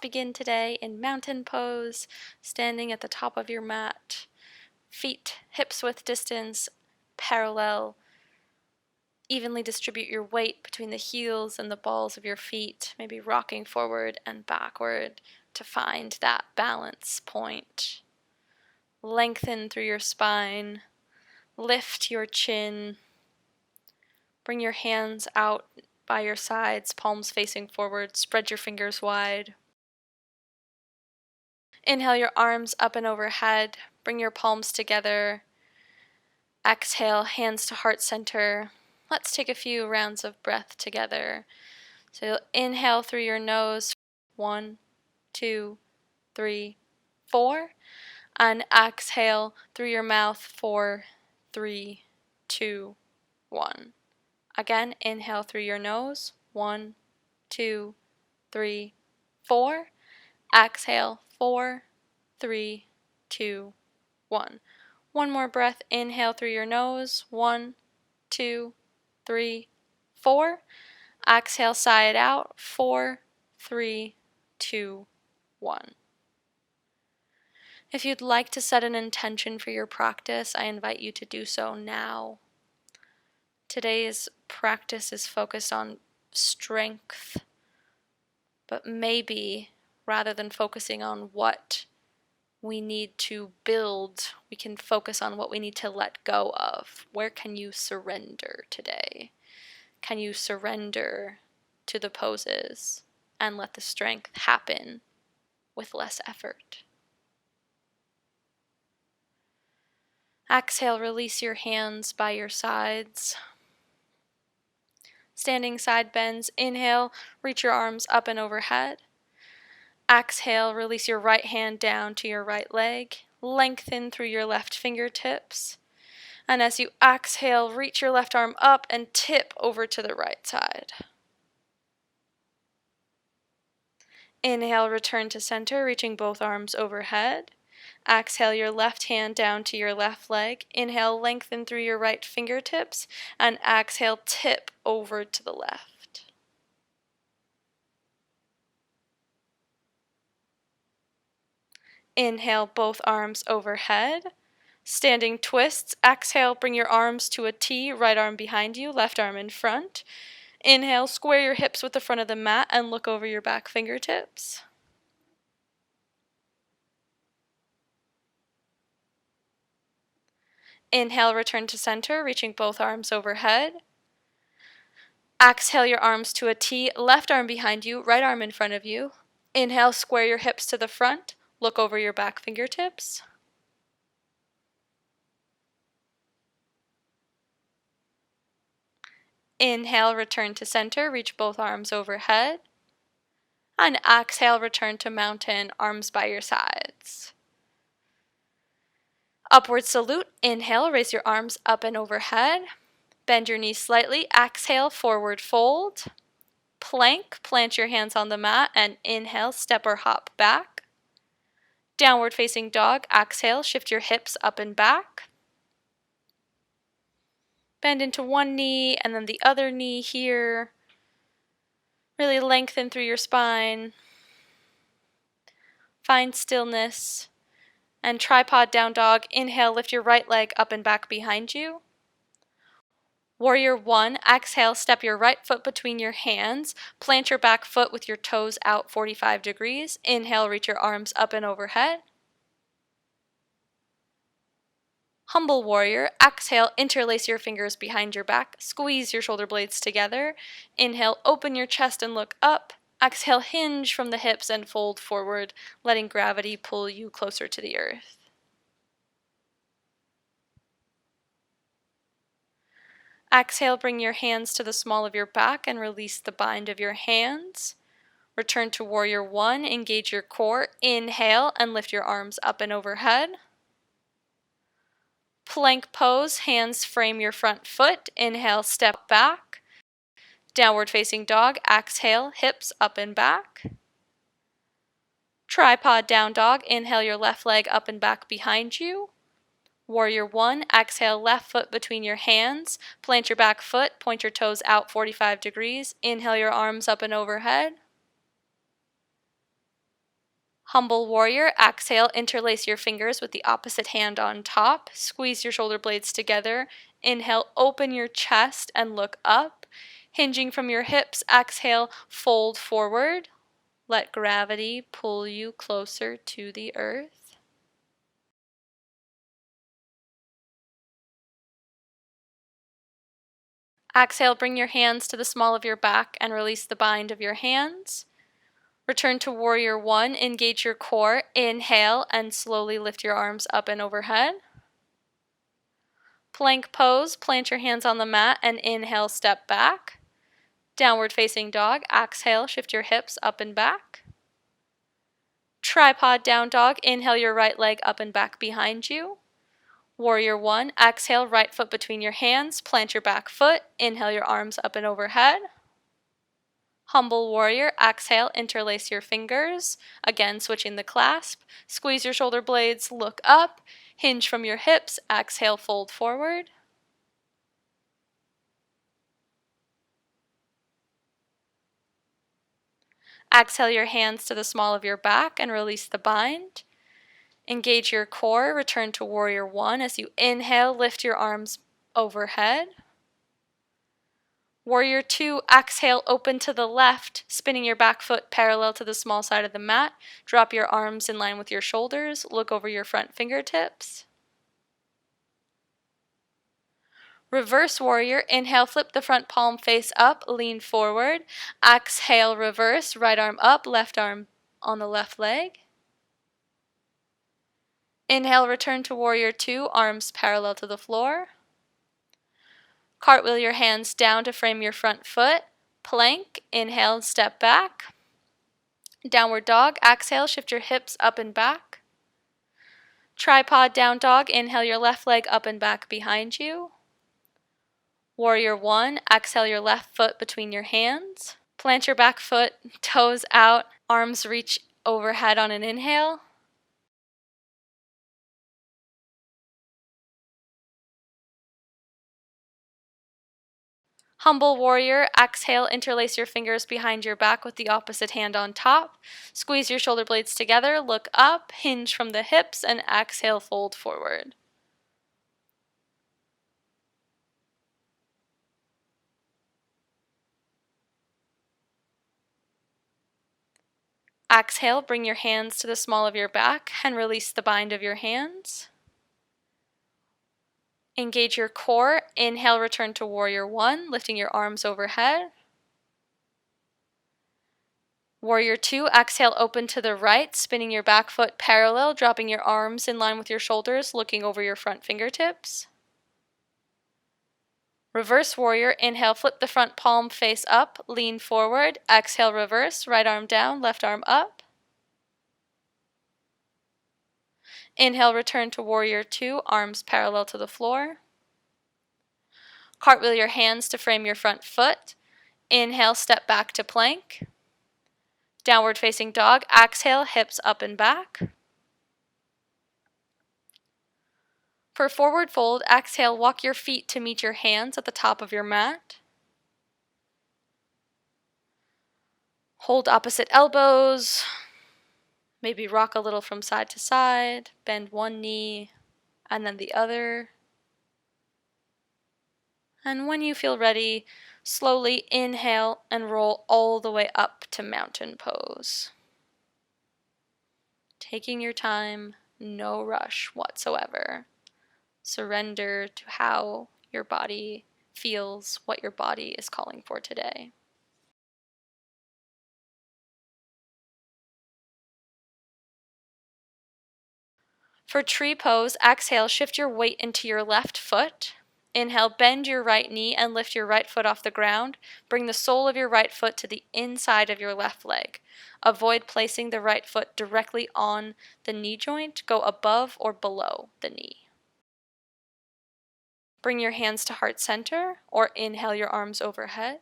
begin today in mountain pose, standing at the top of your mat. Feet hips width distance, parallel. Evenly distribute your weight between the heels and the balls of your feet, maybe rocking forward and backward to find that balance point. Lengthen through your spine. Lift your chin. Bring your hands out by your sides, palms facing forward. Spread your fingers wide. Inhale your arms up and overhead. Bring your palms together. Exhale, hands to heart center. Let's take a few rounds of breath together. So you'll inhale through your nose. 1, 2, 3, 4. And exhale through your mouth. 4, 3, 2, 1. Again, inhale through your nose. 1, 2, 3, 4. Exhale. 4, 3, 2, 1. One more breath. Inhale through your nose. 1, 2, 3, 4. Exhale, sigh it out. 4, 3, 2, 1. If you'd like to set an intention for your practice, I invite you to do so now. Today's practice is focused on strength, but maybe rather than focusing on what we need to build, we can focus on what we need to let go of. Where can you surrender today? Can you surrender to the poses and let the strength happen with less effort? Exhale, release your hands by your sides. Standing side bends. Inhale, reach your arms up and overhead. Exhale, release your right hand down to your right leg. Lengthen through your left fingertips. And as you exhale, reach your left arm up and tip over to the right side. Inhale, return to center, reaching both arms overhead. Exhale your left hand down to your left leg. Inhale, lengthen through your right fingertips. And exhale, tip over to the left. Inhale, both arms overhead. Standing twists. Exhale, bring your arms to a T, right arm behind you, left arm in front. Inhale, square your hips with the front of the mat and look over your back fingertips. Inhale, return to center, reaching both arms overhead. Exhale your arms to a T, left arm behind you, right arm in front of you. Inhale, square your hips to the front, look over your back fingertips. Inhale, return to center, reach both arms overhead. And exhale, return to mountain, arms by your sides. Upward salute. Inhale, raise your arms up and overhead. Bend your knees slightly. Exhale, forward fold. Plank, plant your hands on the mat and inhale, step or hop back. Downward facing dog. Exhale, shift your hips up and back. Bend into one knee and then the other knee here. Really lengthen through your spine. Find stillness. And tripod down dog. Inhale, lift your right leg up and back behind you. Warrior 1, exhale, step your right foot between your hands. Plant your back foot with your toes out 45 degrees. Inhale, reach your arms up and overhead. Humble warrior, exhale, interlace your fingers behind your back. Squeeze your shoulder blades together. Inhale, open your chest and look up. Exhale, hinge from the hips and fold forward, letting gravity pull you closer to the earth. Exhale, bring your hands to the small of your back and release the bind of your hands. Return to warrior 1, engage your core. Inhale and lift your arms up and overhead. Plank pose, hands frame your front foot. Inhale, step back. Downward facing dog. Exhale, hips up and back. Tripod down dog. Inhale your left leg up and back behind you. Warrior 1, exhale, left foot between your hands. Plant your back foot, point your toes out 45 degrees. Inhale your arms up and overhead. Humble warrior, exhale, interlace your fingers with the opposite hand on top. Squeeze your shoulder blades together. Inhale, open your chest and look up. Hinging from your hips, exhale, fold forward. Let gravity pull you closer to the earth. Exhale, bring your hands to the small of your back and release the bind of your hands. Return to warrior one, engage your core, inhale, and slowly lift your arms up and overhead. Plank pose, plant your hands on the mat and inhale, step back. Downward facing dog, exhale, shift your hips up and back. Tripod down dog, inhale your right leg up and back behind you. Warrior one, exhale, right foot between your hands, plant your back foot, inhale your arms up and overhead. Humble warrior, exhale, interlace your fingers, again switching the clasp, squeeze your shoulder blades, look up, hinge from your hips, exhale, fold forward. Exhale your hands to the small of your back and release the bind. Engage your core, return to warrior one as you inhale, lift your arms overhead. Warrior two, exhale, open to the left, spinning your back foot parallel to the small side of the mat. Drop your arms in line with your shoulders, look over your front fingertips. Reverse warrior, inhale, flip the front palm face up, lean forward. Exhale, reverse, right arm up, left arm on the left leg. Inhale, return to warrior two, arms parallel to the floor. Cartwheel your hands down to frame your front foot. Plank, inhale, step back. Downward dog, exhale, shift your hips up and back. Tripod down dog, inhale your left leg up and back behind you. Warrior one, exhale your left foot between your hands. Plant your back foot, toes out, arms reach overhead on an inhale. Humble warrior, exhale, interlace your fingers behind your back with the opposite hand on top. Squeeze your shoulder blades together, look up, hinge from the hips, and exhale, fold forward. Exhale, bring your hands to the small of your back and release the bind of your hands. Engage your core. Inhale, return to warrior one, lifting your arms overhead. Warrior two, exhale, open to the right, spinning your back foot parallel, dropping your arms in line with your shoulders, looking over your front fingertips. Reverse warrior, inhale, flip the front palm face up, lean forward. Exhale, reverse, right arm down, left arm up. Inhale, return to warrior two, arms parallel to the floor. Cartwheel your hands to frame your front foot. Inhale, step back to plank. Downward facing dog, exhale, hips up and back. For forward fold, exhale, walk your feet to meet your hands at the top of your mat. Hold opposite elbows. Maybe rock a little from side to side. Bend one knee and then the other. And when you feel ready, slowly inhale and roll all the way up to mountain pose. Taking your time, no rush whatsoever. Surrender to how your body feels, what your body is calling for today. For tree pose, exhale, shift your weight into your left foot. Inhale, bend your right knee and lift your right foot off the ground. Bring the sole of your right foot to the inside of your left leg. Avoid placing the right foot directly on the knee joint. Go above or below the knee. Bring your hands to heart center or inhale your arms overhead.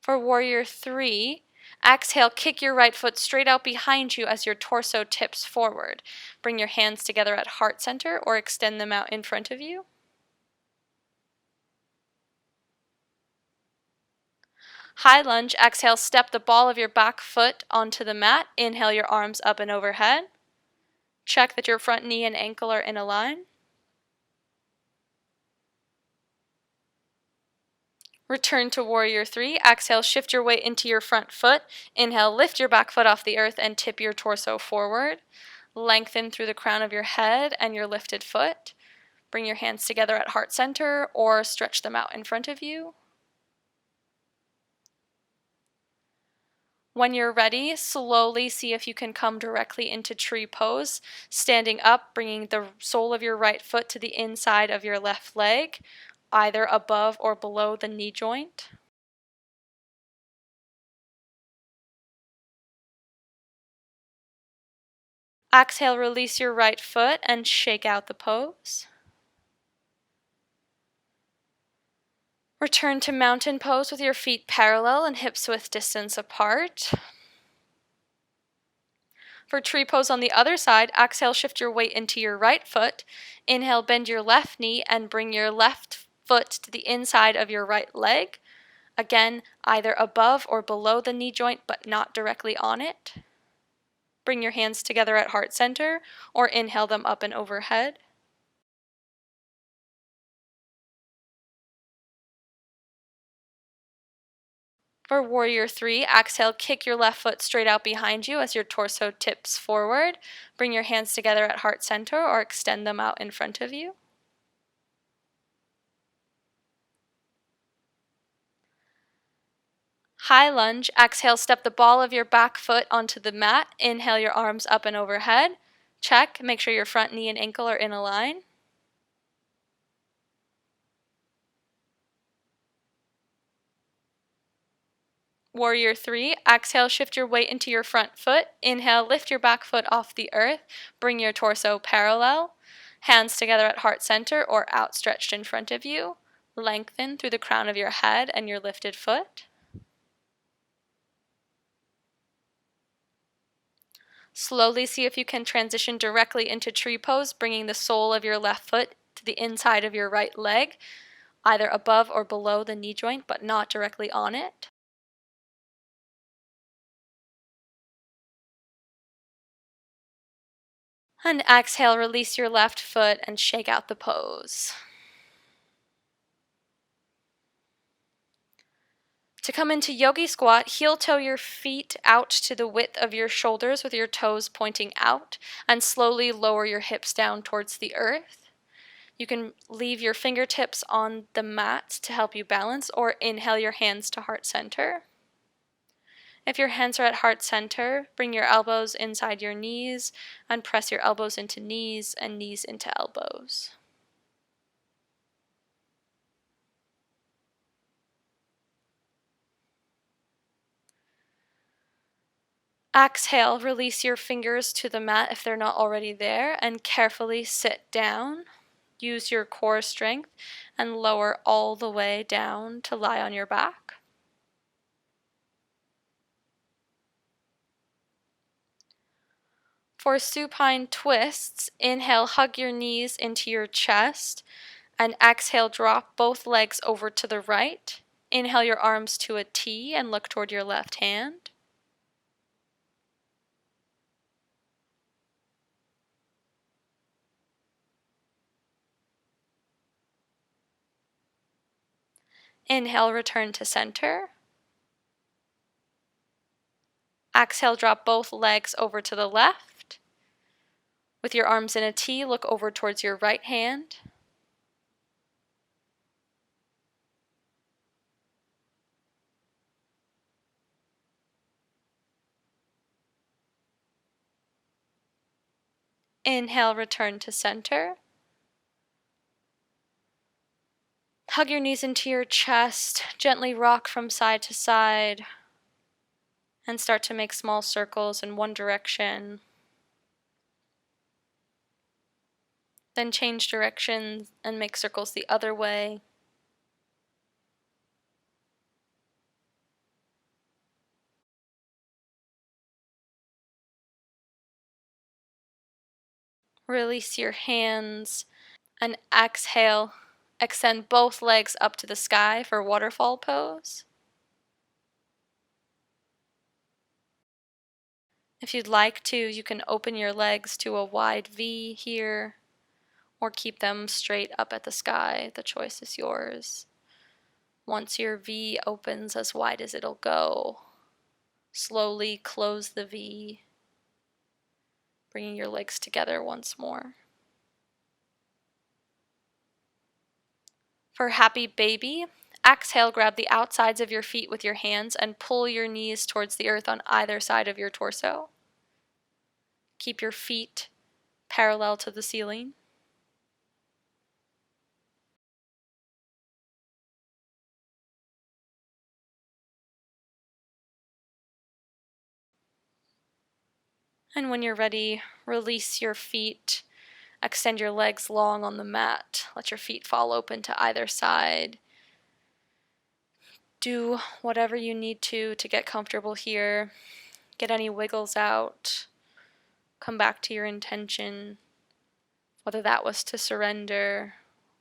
For warrior three, exhale, kick your right foot straight out behind you as your torso tips forward. Bring your hands together at heart center or extend them out in front of you. High lunge, exhale, step the ball of your back foot onto the mat. Inhale your arms up and overhead. Check that your front knee and ankle are in a line. Return to warrior three. Exhale, shift your weight into your front foot. Inhale, lift your back foot off the earth and tip your torso forward. Lengthen through the crown of your head and your lifted foot. Bring your hands together at heart center or stretch them out in front of you. When you're ready, slowly see if you can come directly into tree pose, standing up, bringing the sole of your right foot to the inside of your left leg, either above or below the knee joint. Exhale, release your right foot and shake out the pose. Return to mountain pose with your feet parallel and hips width distance apart. For tree pose on the other side, exhale, shift your weight into your right foot. Inhale, bend your left knee and bring your left foot to the inside of your right leg. Again, either above or below the knee joint, but not directly on it. Bring your hands together at heart center or inhale them up and overhead. For warrior three, exhale, kick your left foot straight out behind you as your torso tips forward. Bring your hands together at heart center or extend them out in front of you. High lunge, exhale, step the ball of your back foot onto the mat. Inhale your arms up and overhead. Check, make sure your front knee and ankle are in a line. Warrior three, exhale, shift your weight into your front foot. Inhale, lift your back foot off the earth. Bring your torso parallel. Hands together at heart center or outstretched in front of you. Lengthen through the crown of your head and your lifted foot. Slowly see if you can transition directly into tree pose, bringing the sole of your left foot to the inside of your right leg, either above or below the knee joint, but not directly on it. And exhale, release your left foot and shake out the pose. To come into yogi squat, heel toe your feet out to the width of your shoulders with your toes pointing out, and slowly lower your hips down towards the earth. You can leave your fingertips on the mat to help you balance, or inhale your hands to heart center. If your hands are at heart center, bring your elbows inside your knees and press your elbows into knees and knees into elbows. Exhale, release your fingers to the mat if they're not already there, and carefully sit down. Use your core strength and lower all the way down to lie on your back. For supine twists, inhale, hug your knees into your chest, and exhale, drop both legs over to the right. Inhale your arms to a T and look toward your left hand. Inhale, return to center. Exhale, drop both legs over to the left. With your arms in a T, look over towards your right hand. Inhale, return to center. Hug your knees into your chest, gently rock from side to side, and start to make small circles in one direction. Then change direction and make circles the other way. Release your hands and exhale. Extend both legs up to the sky for waterfall pose. If you'd like to, you can open your legs to a wide V here, or keep them straight up at the sky. The choice is yours. Once your V opens as wide as it'll go, slowly close the V, bringing your legs together once more. For happy baby, exhale, grab the outsides of your feet with your hands and pull your knees towards the earth on either side of your torso. Keep your feet parallel to the ceiling. And when you're ready, release your feet. Extend your legs long on the mat. Let your feet fall open to either side. Do whatever you need to get comfortable here. Get any wiggles out. Come back to your intention, whether that was to surrender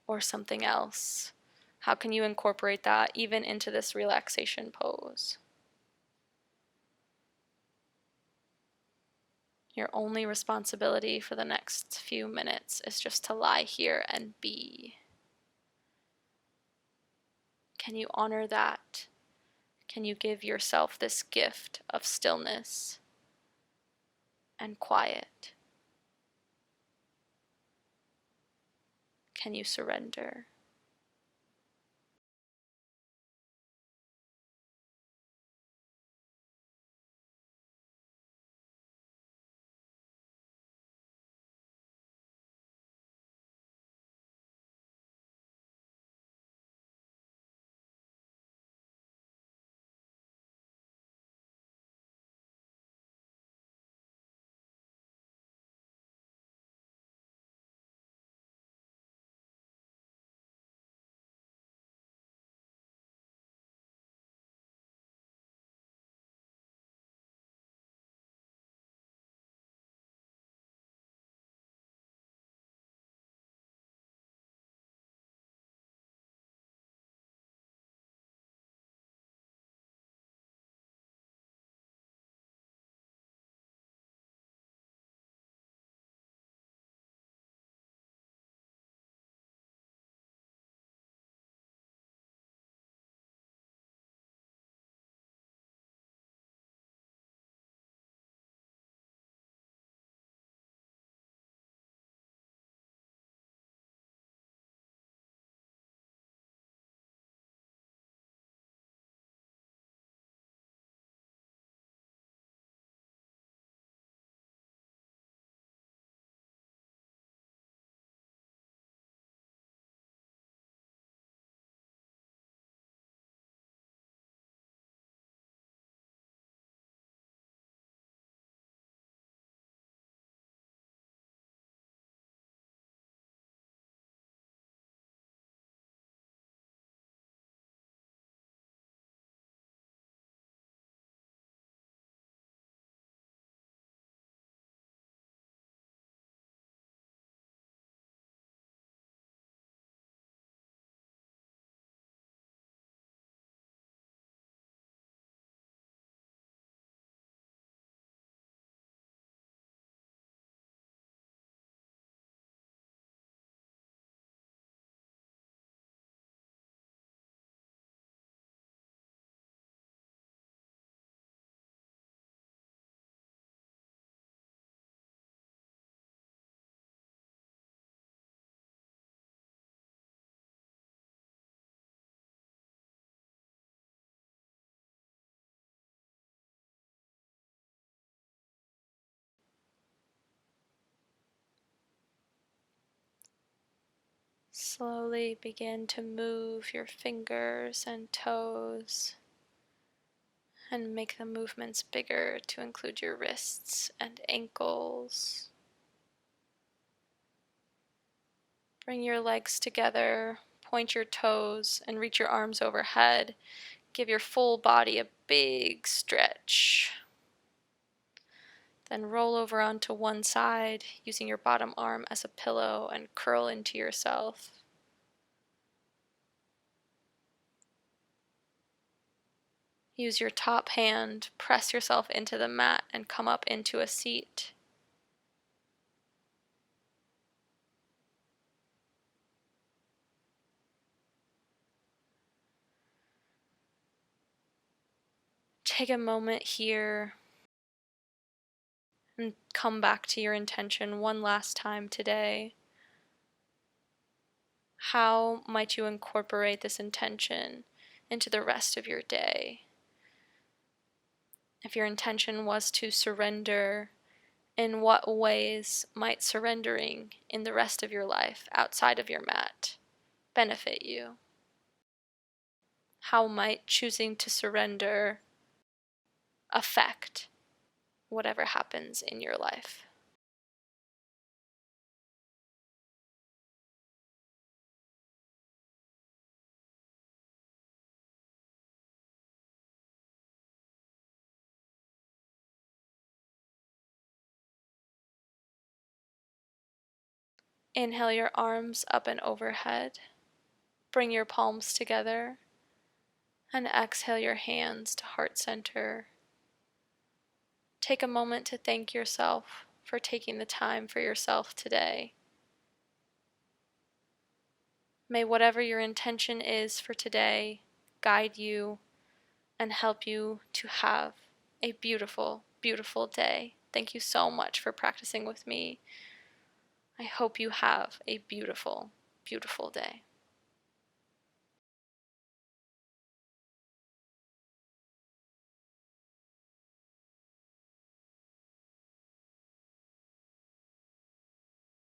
or something else. How can you incorporate that even into this relaxation pose? Your only responsibility for the next few minutes is just to lie here and be. Can you honor that? Can you give yourself this gift of stillness and quiet? Can you surrender? Slowly begin to move your fingers and toes and make the movements bigger to include your wrists and ankles. Bring your legs together, point your toes, and reach your arms overhead. Give your full body a big stretch. Then roll over onto one side, using your bottom arm as a pillow, and curl into yourself. Use your top hand, press yourself into the mat, and come up into a seat. Take a moment here and come back to your intention one last time today. How might you incorporate this intention into the rest of your day? If your intention was to surrender, in what ways might surrendering in the rest of your life outside of your mat benefit you? How might choosing to surrender affect whatever happens in your life? Inhale your arms up and overhead. Bring your palms together. And exhale your hands to heart center. Take a moment to thank yourself for taking the time for yourself today. May whatever your intention is for today guide you and help you to have a beautiful, beautiful day. Thank you so much for practicing with me. I hope you have a beautiful, beautiful day.